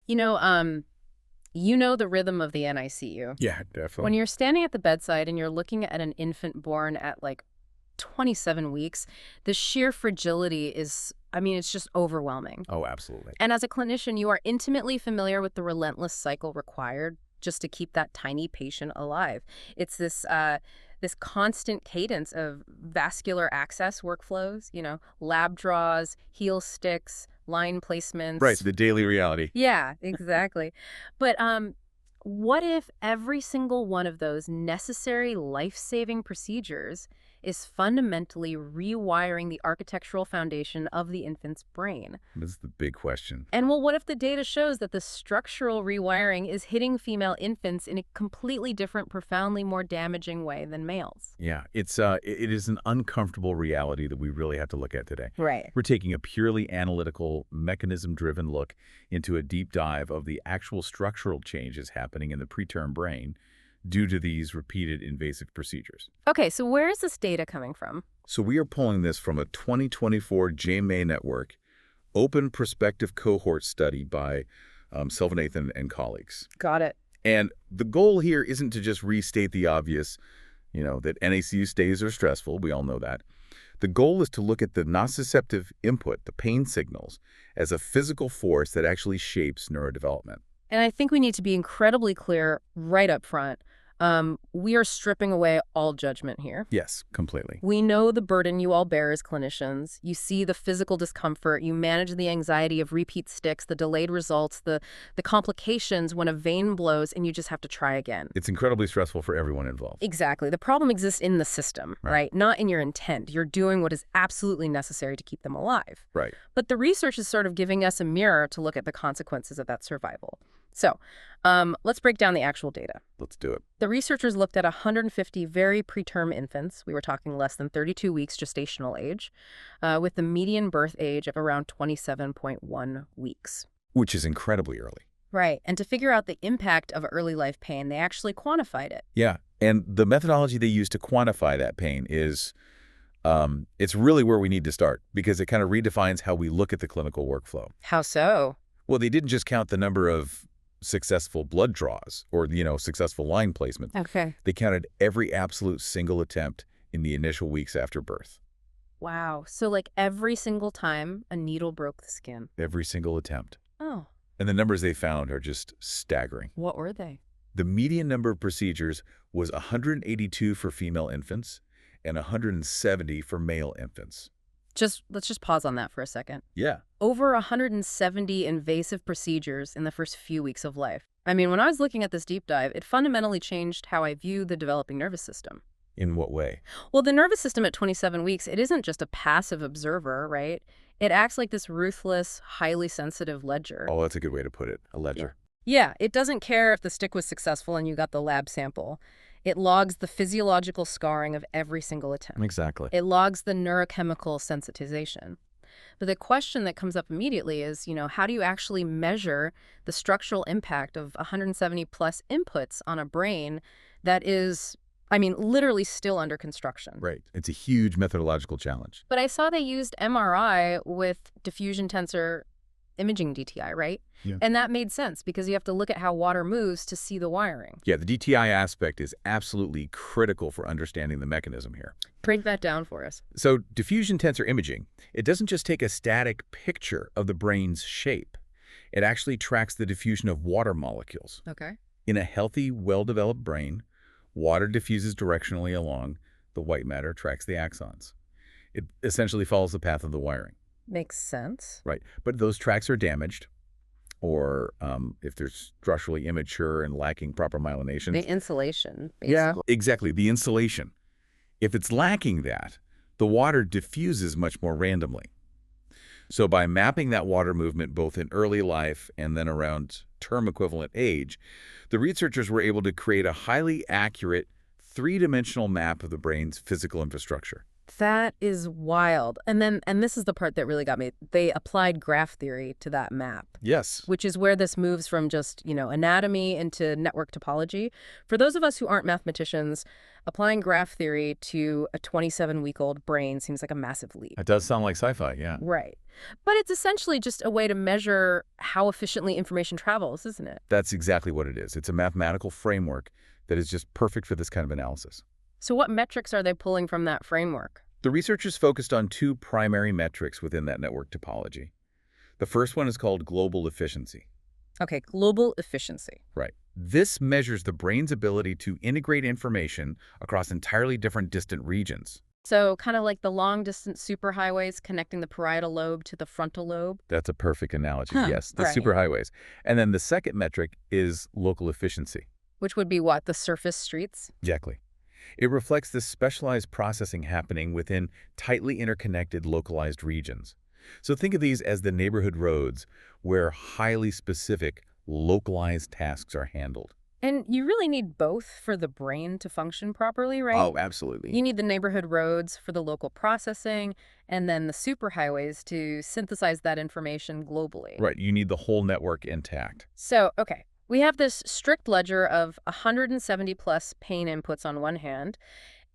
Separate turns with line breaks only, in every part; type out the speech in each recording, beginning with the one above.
You know, you know the rhythm of the NICU.
Yeah,
When
definitely.
you're standing at the bedside and you're looking at an infant born at like 27 weeks, the sheer fragility is, I mean, it's just overwhelming.
Oh, absolutely.
And as a clinician, you are intimately familiar with the relentless cycle required just to keep that tiny patient alive. It's this constant cadence of vascular access workflows, lab draws, heel sticks, line
Right,
placements.
the daily reality.
Yeah, exactly. But what if every single one of those necessary life-saving procedures is fundamentally rewiring the architectural foundation of the infant's brain?
That's the big question.
And well, what if the data shows that the structural rewiring is hitting female infants in a completely different, profoundly more damaging way than males?
Yeah, it is an uncomfortable reality that we really have to look at today.
Right.
We're taking a purely analytical, mechanism-driven look into a deep dive of the actual structural changes happening in the preterm brain due to these repeated invasive procedures.
Okay, so where is this data coming from?
So we are pulling this from a 2024 JMA Network open prospective cohort study by Selvanathan and colleagues.
Got it.
And the goal here isn't to just restate the obvious, that NICU stays are stressful. We all know that. The goal is to look at the nociceptive input, the pain signals, as a physical force that actually shapes neurodevelopment.
And I think we need to be incredibly clear right up front. We are stripping away all judgment here.
Yes, completely.
We know the burden you all bear as clinicians. You see the physical discomfort. You manage the anxiety of repeat sticks, the delayed results, the complications when a vein blows and you just have to try again.
It's incredibly stressful for everyone involved.
Exactly. The problem exists in the system, right? Not in your intent. You're doing what is absolutely necessary to keep them alive.
Right.
But the research is sort of giving us a mirror to look at the consequences of that survival. So let's break down the actual data.
Let's do it.
The researchers looked at 150 very preterm infants. We were talking less than 32 weeks gestational age, with the median birth age of around 27.1 weeks.
Which is incredibly early.
Right. And to figure out the impact of early life pain, they actually quantified it.
Yeah. And the methodology they use to quantify that pain is, it's really where we need to start because it kind of redefines how we look at the clinical workflow.
How so?
Well, they didn't just count the number of successful blood draws or, successful line placements.
Okay.
They counted every absolute single attempt in the initial weeks after birth.
Wow. So like every single time a needle broke the skin.
Every single attempt.
Oh.
And the numbers they found are just staggering.
What were they?
The median number of procedures was 182 for female infants and 170 for male infants.
Let's just pause on that for a second.
Yeah.
Over 170 invasive procedures in the first few weeks of life. I mean, when I was looking at this deep dive, it fundamentally changed how I view the developing nervous system.
In what way?
Well, the nervous system at 27 weeks, it isn't just a passive observer, right? It acts like this ruthless, highly sensitive ledger.
Oh, that's a good way to put it. A ledger.
Yeah, it doesn't care if the stick was successful and you got the lab sample. It logs the physiological scarring of every single attempt.
Exactly.
It logs the neurochemical sensitization. But the question that comes up immediately is, how do you actually measure the structural impact of 170 plus inputs on a brain that is, literally still under construction?
Right. It's a huge methodological challenge.
But I saw they used MRI with diffusion tensor imaging DTI, right?
Yeah.
And that made sense because you have to look at how water moves to see the wiring.
Yeah, the DTI aspect is absolutely critical for understanding the mechanism here.
Break that down for us.
So diffusion tensor imaging, it doesn't just take a static picture of the brain's shape. It actually tracks the diffusion of water molecules.
Okay.
In a healthy, well-developed brain, water diffuses directionally along the white matter, tracks the axons. It essentially follows the path of the wiring.
Makes sense.
Right. But those tracks are damaged, or if they're structurally immature and lacking proper myelination.
The insulation, basically.
Yeah, exactly. The insulation. If it's lacking that, the water diffuses much more randomly. So by mapping that water movement both in early life and then around term equivalent age, the researchers were able to create a highly accurate three-dimensional map of the brain's physical infrastructure.
That is wild. And this is the part that really got me. They applied graph theory to that map,
Yes.
which is where this moves from just, anatomy into network topology. For those of us who aren't mathematicians, applying graph theory to a 27-week-old brain seems like a massive leap.
It does sound like sci-fi, yeah.
Right. But it's essentially just a way to measure how efficiently information travels, isn't it?
That's exactly what it is. It's a mathematical framework that is just perfect for this kind of analysis.
So what metrics are they pulling from that framework?
The researchers focused on two primary metrics within that network topology. The first one is called global efficiency.
Okay, global efficiency.
Right. This measures the brain's ability to integrate information across entirely different distant regions.
So kind of like the long-distance superhighways connecting the parietal lobe to the frontal lobe?
That's a perfect analogy,
Huh,
yes, the
right.
superhighways. And then the second metric is local efficiency.
Which would be what, the surface streets?
Exactly. It reflects the specialized processing happening within tightly interconnected localized regions. So think of these as the neighborhood roads where highly specific, localized tasks are handled.
And you really need both for the brain to function properly, right?
Oh, absolutely.
You need the neighborhood roads for the local processing, and then the superhighways to synthesize that information globally.
Right, you need the whole network intact.
So, okay, we have this strict ledger of 170 plus pain inputs on one hand,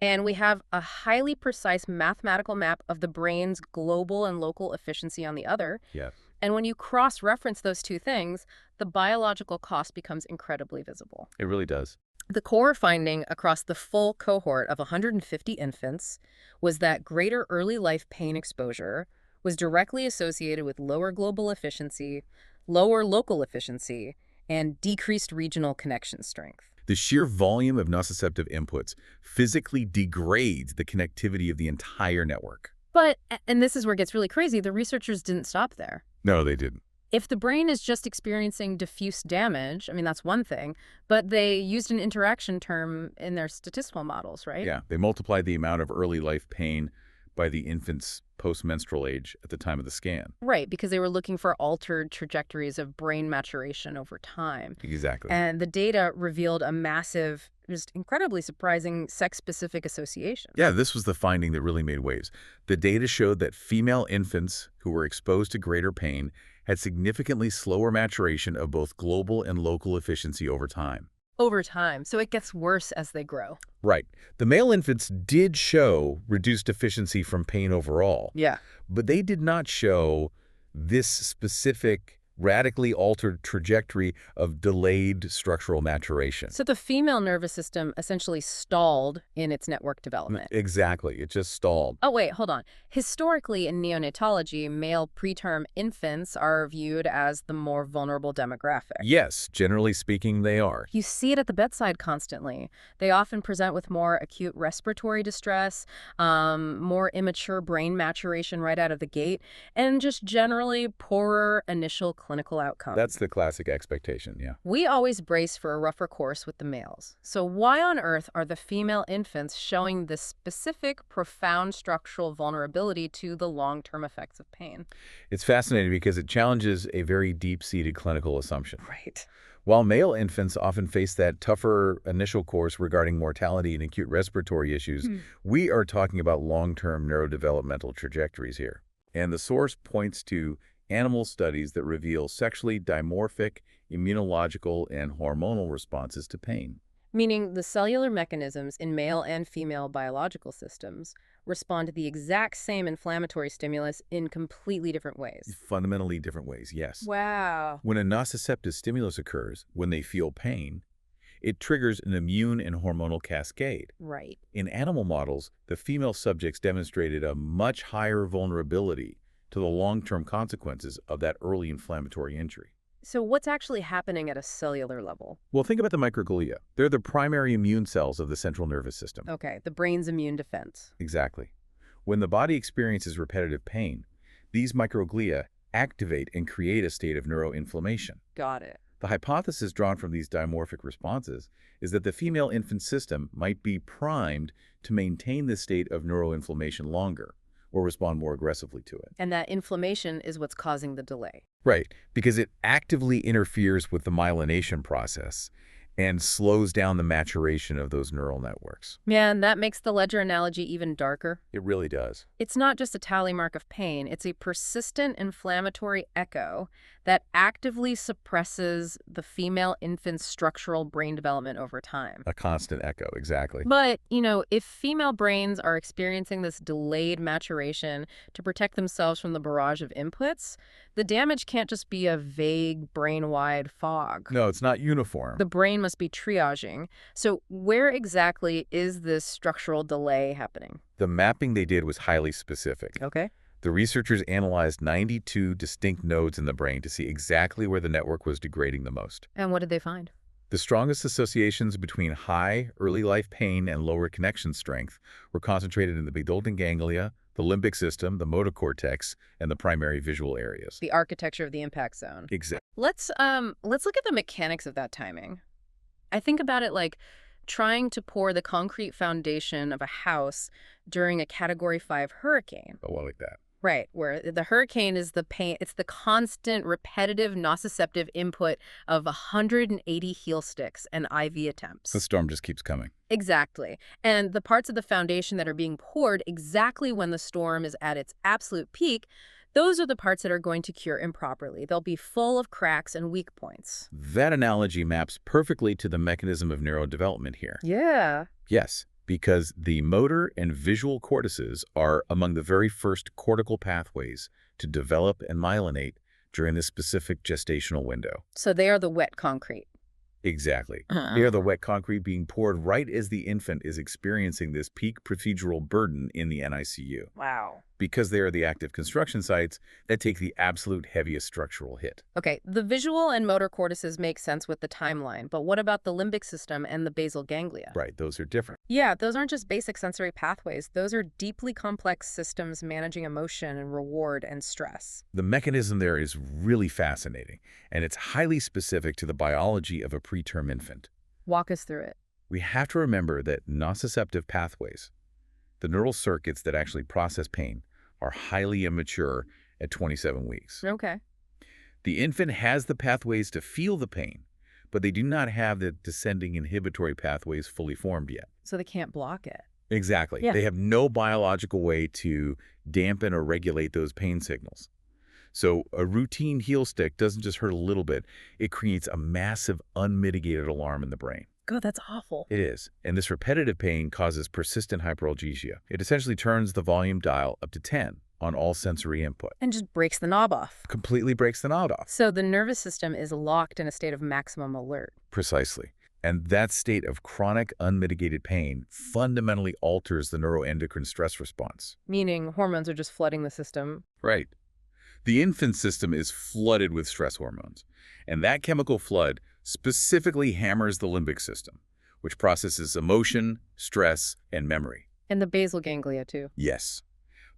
and we have a highly precise mathematical map of the brain's global and local efficiency on the other.
Yes.
And when you cross-reference those two things, the biological cost becomes incredibly visible.
It really does.
The core finding across the full cohort of 150 infants was that greater early life pain exposure was directly associated with lower global efficiency, lower local efficiency, and decreased regional connection strength.
The sheer volume of nociceptive inputs physically degrades the connectivity of the entire network.
But, and this is where it gets really crazy, the researchers didn't stop there.
No, they didn't.
If the brain is just experiencing diffuse damage, I mean, that's one thing, but they used an interaction term in their statistical models, right?
Yeah, they multiplied the amount of early life pain by the infant's postmenstrual age at the time of the scan.
Right, because they were looking for altered trajectories of brain maturation over time.
Exactly.
And the data revealed a massive, just incredibly surprising sex-specific association.
Yeah, this was the finding that really made waves. The data showed that female infants who were exposed to greater pain had significantly slower maturation of both global and local efficiency over time.
Over time, so it gets worse as they grow.
Right. The male infants did show reduced efficiency from pain overall,
Yeah.
but they did not show this specific radically altered trajectory of delayed structural maturation.
So the female nervous system essentially stalled in its network development.
Exactly. It just stalled.
Oh, wait, hold on. Historically, in neonatology, male preterm infants are viewed as the more vulnerable demographic.
Yes, generally speaking, they are.
You see it at the bedside constantly. They often present with more acute respiratory distress, more immature brain maturation right out of the gate, and just generally poorer initial clinical outcomes.
That's the classic expectation, yeah.
We always brace for a rougher course with the males. So why on earth are the female infants showing this specific, profound structural vulnerability to the long-term effects of pain?
It's fascinating because it challenges a very deep-seated clinical assumption.
Right.
While male infants often face that tougher initial course regarding mortality and acute respiratory issues, we are talking about long-term neurodevelopmental trajectories here. And the source points to animal studies that reveal sexually dimorphic immunological and hormonal responses to pain.
Meaning the cellular mechanisms in male and female biological systems respond to the exact same inflammatory stimulus in completely different ways.
Fundamentally different ways, yes.
Wow.
When a nociceptive stimulus occurs, when they feel pain, it triggers an immune and hormonal cascade.
Right.
In animal models, the female subjects demonstrated a much higher vulnerability to the long-term consequences of that early inflammatory injury.
So what's actually happening at a cellular level?
Well, think about the microglia. They're the primary immune cells of the central nervous system.
Okay, the brain's immune defense.
Exactly. When the body experiences repetitive pain, these microglia activate and create a state of neuroinflammation.
Got it.
The hypothesis drawn from these dimorphic responses is that the female infant system might be primed to maintain this state of neuroinflammation longer, or respond more aggressively to it.
And that inflammation is what's causing the delay.
Right, because it actively interferes with the myelination process, and slows down the maturation of those neural networks.
Man, that makes the ledger analogy even darker.
It really does.
It's not just a tally mark of pain, it's a persistent inflammatory echo that actively suppresses the female infant's structural brain development over time.
A constant echo, exactly.
But, if female brains are experiencing this delayed maturation to protect themselves from the barrage of inputs, the damage can't just be a vague brain-wide fog.
No, it's not uniform.
The brain must be triaging. So where exactly is this structural delay happening?
The mapping they did was highly specific.
Okay.
The researchers analyzed 92 distinct nodes in the brain to see exactly where the network was degrading the most.
And what did they find?
The strongest associations between high early life pain and lower connection strength were concentrated in the Bedolden ganglia, the limbic system, the motor cortex, and the primary visual areas.
The architecture of the impact zone.
Exactly.
Let's look at the mechanics of that timing. I think about it like trying to pour the concrete foundation of a house during a Category 5 hurricane.
Oh, I like that.
Right, where the hurricane is the pain, it's the constant, repetitive, nociceptive input of 180 heel sticks and IV attempts.
The storm just keeps coming.
Exactly. And the parts of the foundation that are being poured exactly when the storm is at its absolute peak, those are the parts that are going to cure improperly. They'll be full of cracks and weak points.
That analogy maps perfectly to the mechanism of neurodevelopment here.
Yeah.
Yes, because the motor and visual cortices are among the very first cortical pathways to develop and myelinate during this specific gestational window.
So they are the wet concrete.
Exactly. They are the wet concrete being poured right as the infant is experiencing this peak procedural burden in the NICU.
Wow.
Because they are the active construction sites that take the absolute heaviest structural hit.
Okay, the visual and motor cortices make sense with the timeline, but what about the limbic system and the basal ganglia?
Right, those are different.
Yeah, those aren't just basic sensory pathways. Those are deeply complex systems managing emotion and reward and stress.
The mechanism there is really fascinating, and it's highly specific to the biology of a preterm infant.
Walk us through it.
We have to remember that nociceptive pathways, the neural circuits that actually process pain, are highly immature at 27 weeks.
Okay.
The infant has the pathways to feel the pain, but they do not have the descending inhibitory pathways fully formed yet.
So they can't block it.
Exactly.
Yeah.
They have no biological way to dampen or regulate those pain signals. So a routine heel stick doesn't just hurt a little bit. It creates a massive unmitigated alarm in the brain.
God, that's awful.
It is. And this repetitive pain causes persistent hyperalgesia. It essentially turns the volume dial up to 10 on all sensory input.
And just breaks the knob off.
Completely breaks the knob off.
So the nervous system is locked in a state of maximum alert.
Precisely. And that state of chronic unmitigated pain fundamentally alters the neuroendocrine stress response.
Meaning hormones are just flooding the system.
Right. The infant system is flooded with stress hormones, and that chemical flood specifically hammers the limbic system, which processes emotion, stress, and memory.
And the basal ganglia, too.
Yes.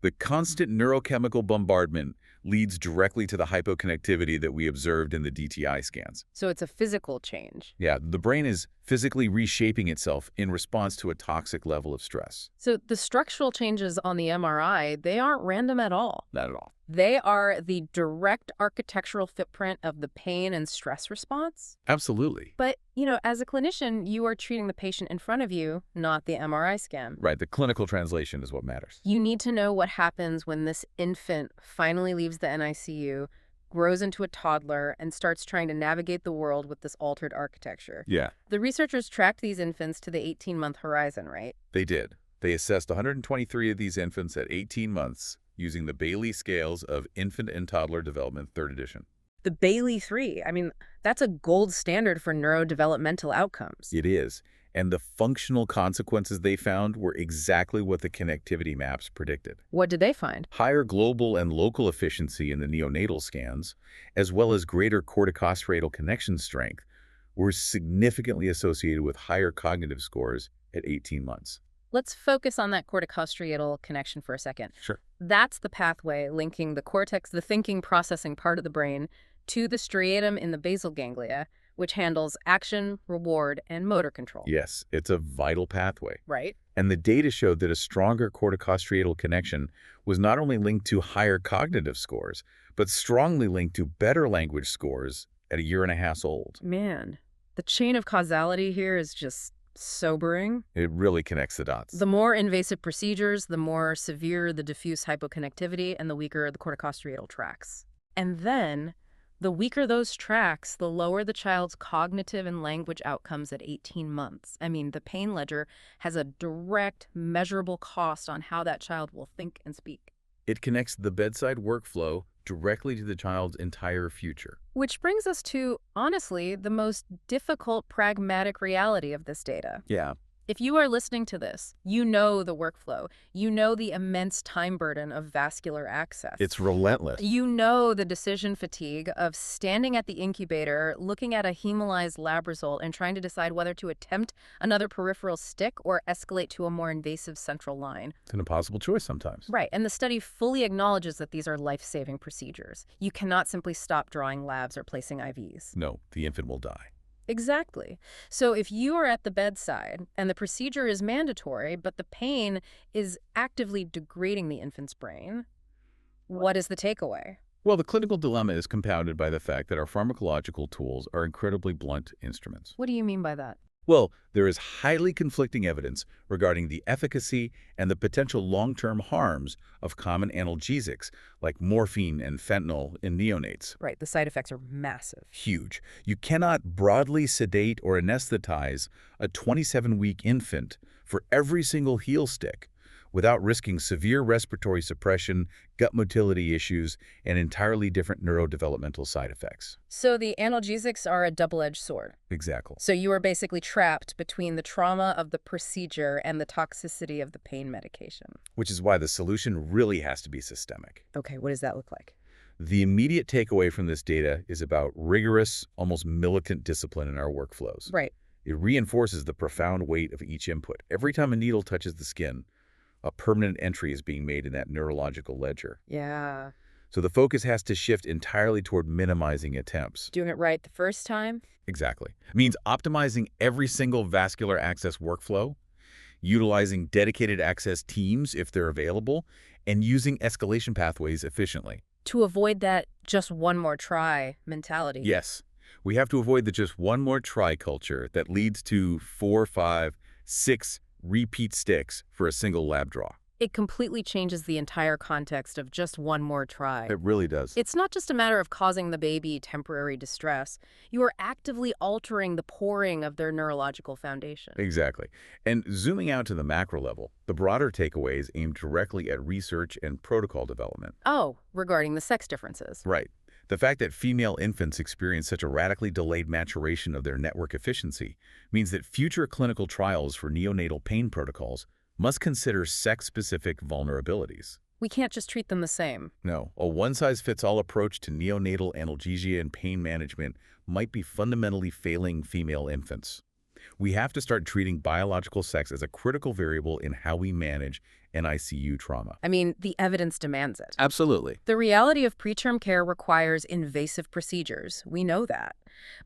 The constant neurochemical bombardment leads directly to the hypoconnectivity that we observed in the DTI scans.
So it's a physical change.
Yeah, the brain is physically reshaping itself in response to a toxic level of stress.
So the structural changes on the MRI, they aren't random at all.
Not at all.
They are the direct architectural footprint of the pain and stress response.
Absolutely.
But, as a clinician, you are treating the patient in front of you, not the MRI scan.
Right, the clinical translation is what matters.
You need to know what happens when this infant finally leaves the NICU, grows into a toddler, and starts trying to navigate the world with this altered architecture.
Yeah.
The researchers tracked these infants to the 18-month horizon, right?
They did. They assessed 123 of these infants at 18 months using the Bailey Scales of Infant and Toddler Development 3rd edition.
The Bailey 3, that's a gold standard for neurodevelopmental outcomes.
It is. And the functional consequences they found were exactly what the connectivity maps predicted.
What did they find?
Higher global and local efficiency in the neonatal scans, as well as greater corticostriatal connection strength, were significantly associated with higher cognitive scores at 18 months.
Let's focus on that corticostriatal connection for a second.
Sure.
That's the pathway linking the cortex, the thinking processing part of the brain, to the striatum in the basal ganglia, which handles action, reward, and motor control.
Yes, it's a vital pathway.
Right?
And the data showed that a stronger corticostriatal connection was not only linked to higher cognitive scores, but strongly linked to better language scores at a year and a half old.
Man. The chain of causality here is just sobering.
It really connects the dots.
The more invasive procedures, the more severe the diffuse hypoconnectivity, and the weaker the corticostriatal tracts. And then, the weaker those tracts, the lower the child's cognitive and language outcomes at 18 months. I mean, the pain ledger has a direct, measurable cost on how that child will think and speak.
It connects the bedside workflow directly to the child's entire future.
Which brings us to, honestly, the most difficult pragmatic reality of this data.
Yeah.
If you are listening to this, you know the workflow. You know the immense time burden of vascular access.
It's relentless.
You know the decision fatigue of standing at the incubator, looking at a hemolyzed lab result and trying to decide whether to attempt another peripheral stick or escalate to a more invasive central line.
It's an impossible choice sometimes.
Right, and the study fully acknowledges that these are life-saving procedures. You cannot simply stop drawing labs or placing IVs.
No, the infant will die.
Exactly. So if you are at the bedside and the procedure is mandatory, but the pain is actively degrading the infant's brain, what is the takeaway?
Well, the clinical dilemma is compounded by the fact that our pharmacological tools are incredibly blunt instruments.
What do you mean by that?
Well, there is highly conflicting evidence regarding the efficacy and the potential long-term harms of common analgesics like morphine and fentanyl in neonates.
Right, the side effects are massive.
Huge. You cannot broadly sedate or anesthetize a 27-week infant for every single heel stick without risking severe respiratory suppression, gut motility issues, and entirely different neurodevelopmental side effects.
So the analgesics are a double-edged sword.
Exactly.
So you are basically trapped between the trauma of the procedure and the toxicity of the pain medication.
Which is why the solution really has to be systemic.
Okay, what does that look like?
The immediate takeaway from this data is about rigorous, almost militant discipline in our workflows.
Right.
It reinforces the profound weight of each input. Every time a needle touches the skin, a permanent entry is being made in that neurological ledger.
Yeah.
So the focus has to shift entirely toward minimizing attempts.
Doing it right the first time?
Exactly. It means optimizing every single vascular access workflow, utilizing dedicated access teams if they're available, and using escalation pathways efficiently.
To avoid that just one more try mentality.
Yes. We have to avoid the just one more try culture that leads to 4, 5, 6 repeat sticks for a single lab draw.
It completely changes the entire context of just one more try.
It really does.
It's not just a matter of causing the baby temporary distress. You are actively altering the pouring of their neurological foundation.
Exactly. And zooming out to the macro level, the broader takeaways aim directly at research and protocol development.
Oh, regarding the sex differences.
Right. The fact that female infants experience such a radically delayed maturation of their network efficiency means that future clinical trials for neonatal pain protocols must consider sex-specific vulnerabilities.
We can't just treat them the same.
No, a one-size-fits-all approach to neonatal analgesia and pain management might be fundamentally failing female infants. We have to start treating biological sex as a critical variable in how we manage NICU trauma.
I mean, the evidence demands it.
Absolutely.
The reality of preterm care requires invasive procedures. We know that.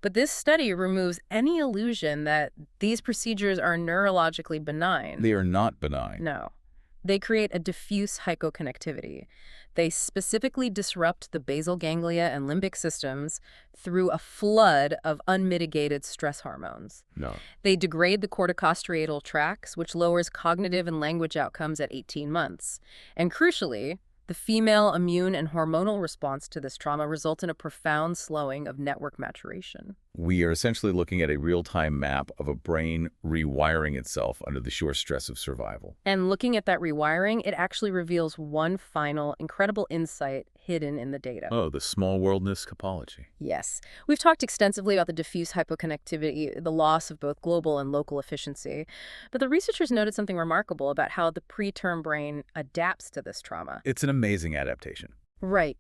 But this study removes any illusion that these procedures are neurologically benign.
They are not benign.
No. They create a diffuse hypoconnectivity. They specifically disrupt the basal ganglia and limbic systems through a flood of unmitigated stress hormones.
No.
They degrade the corticostriatal tracts, which lowers cognitive and language outcomes at 18 months. And crucially, the female immune and hormonal response to this trauma result in a profound slowing of network maturation.
We are essentially looking at a real-time map of a brain rewiring itself under the sheer stress of survival.
And looking at that rewiring, it actually reveals one final incredible insight hidden in the data.
Oh, the small worldness topology.
Yes. We've talked extensively about the diffuse hypoconnectivity, the loss of both global and local efficiency. But the researchers noted something remarkable about how the preterm brain adapts to this trauma.
It's an amazing adaptation.
Right.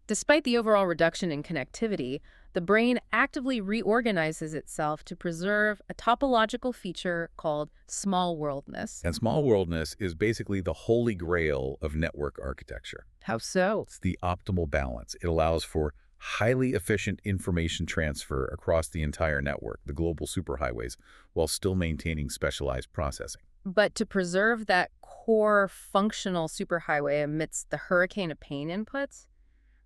Despite the overall reduction in connectivity, the brain actively reorganizes itself to preserve a topological feature called small worldness.
And small worldness is basically the holy grail of network architecture.
How so?
It's the optimal balance. It allows for highly efficient information transfer across the entire network, the global superhighways, while still maintaining specialized processing.
But to preserve that core functional superhighway amidst the hurricane of pain inputs,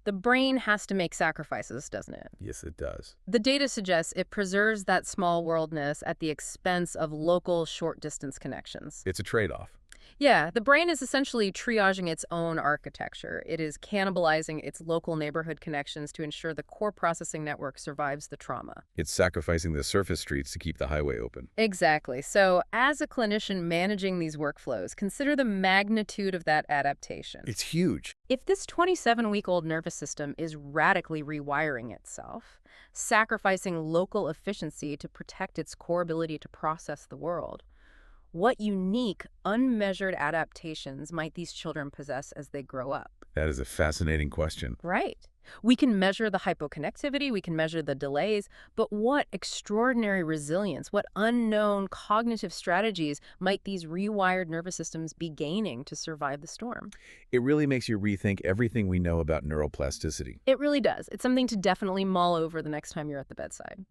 The brain has to make sacrifices, doesn't it?
Yes, it does.
The data suggests it preserves that small worldness at the expense of local short-distance connections.
It's a trade-off.
Yeah, the brain is essentially triaging its own architecture. It is cannibalizing its local neighborhood connections to ensure the core processing network survives the trauma.
It's sacrificing the surface streets to keep the highway open.
Exactly. So, as a clinician managing these workflows, consider the magnitude of that adaptation.
It's huge.
If this 27-week-old nervous system is radically rewiring itself, sacrificing local efficiency to protect its core ability to process the world, what unique, unmeasured adaptations might these children possess as they grow up?
That is a fascinating question.
Right. We can measure the hypoconnectivity, we can measure the delays, but what extraordinary resilience, what unknown cognitive strategies might these rewired nervous systems be gaining to survive the storm?
It really makes you rethink everything we know about neuroplasticity.
It really does. It's something to definitely mull over the next time you're at the bedside.